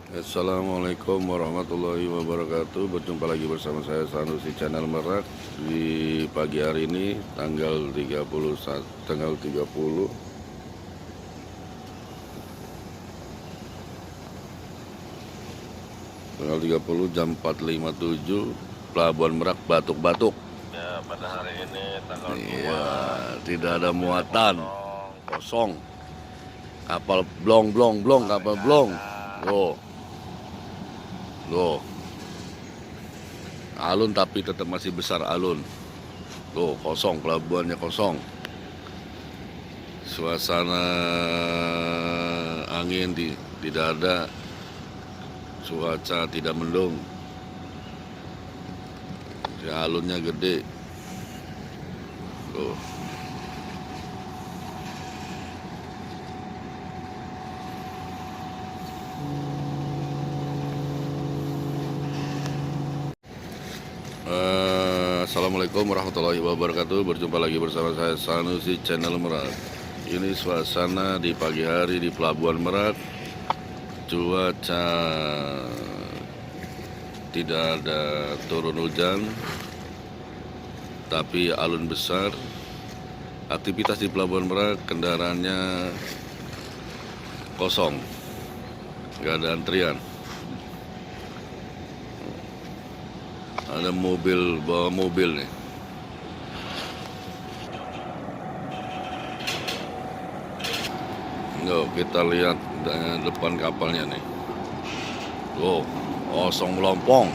Assalamualaikum warahmatullahi wabarakatuh. Berjumpa lagi bersama saya Sanusi Channel Merak di pagi hari ini tanggal 30 jam 4.57 Pelabuhan Merak batuk-batuk. Ya, pada hari ini tanggal 2 Iya, tidak ada muatan, kosong. Kapal blong, kapal blong. Loh, alun tapi tetap masih besar alun. Tuh, kosong, pelabuhannya kosong. Suasana angin tidak ada, cuaca tidak mendung. Alunnya gede. Tuh. Assalamualaikum warahmatullahi wabarakatuh. Berjumpa lagi bersama saya Sanusi Channel Merak. Ini suasana di pagi hari di Pelabuhan Merak. Cuaca tidak ada turun hujan, tapi alun besar. Aktivitas di Pelabuhan Merak, kendaraannya kosong, nggak ada antrian. Ada mobil, bawa mobil nih. Tuh, kita lihat depan kapalnya nih. Tuh, kosong melompong.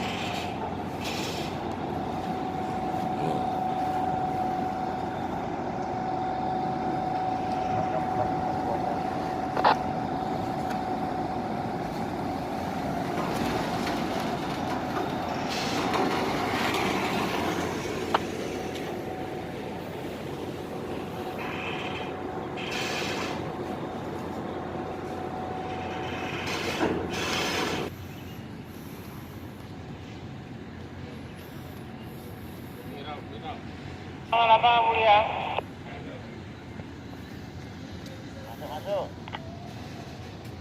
Apa mulia? Masuk.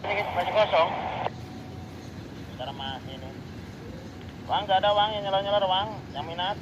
Ini kosong. Sekarang masih ini. Bang, nggak ada bang yang nyelar bang, yang minat.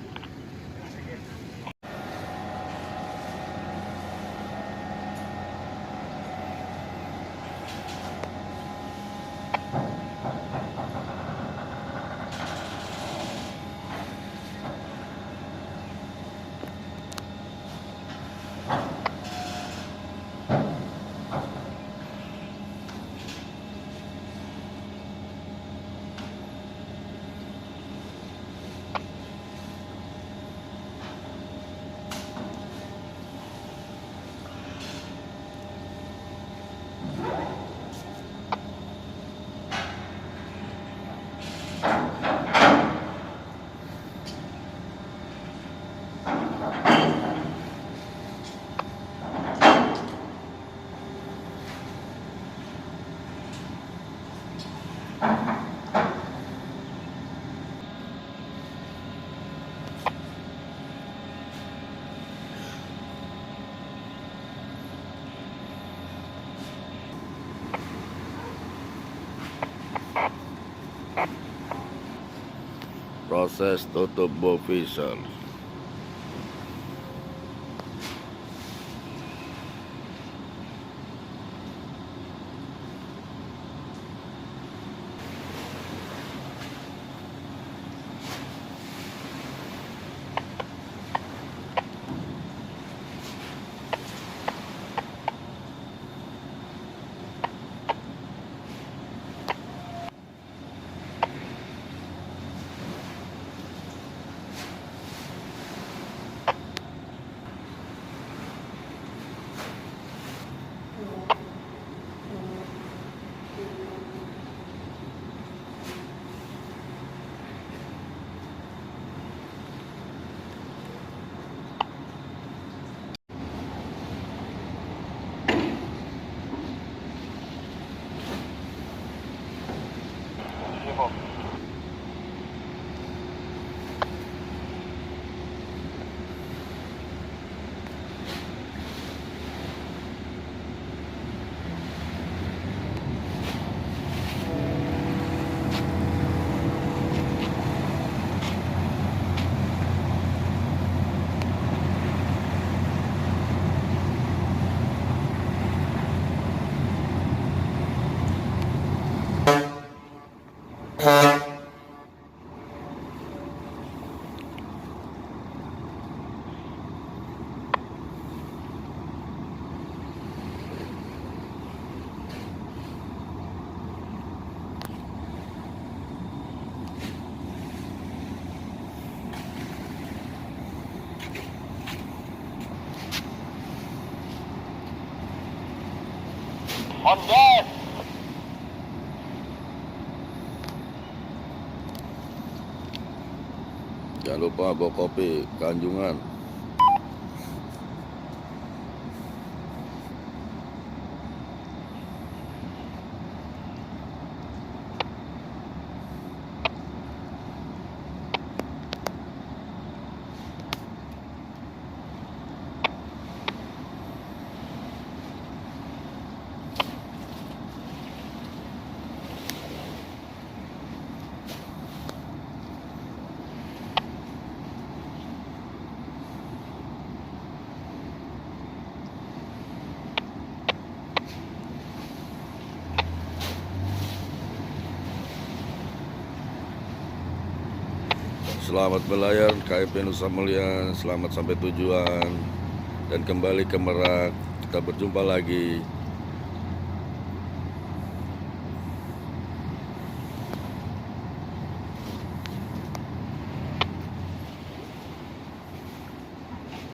Proses tutup bofisher. On gas. Jangan lupa bawa kopi Kanjungan. Selamat berlayar KMP Nusa Mulia, selamat sampai tujuan dan kembali ke Merak. Kita berjumpa lagi.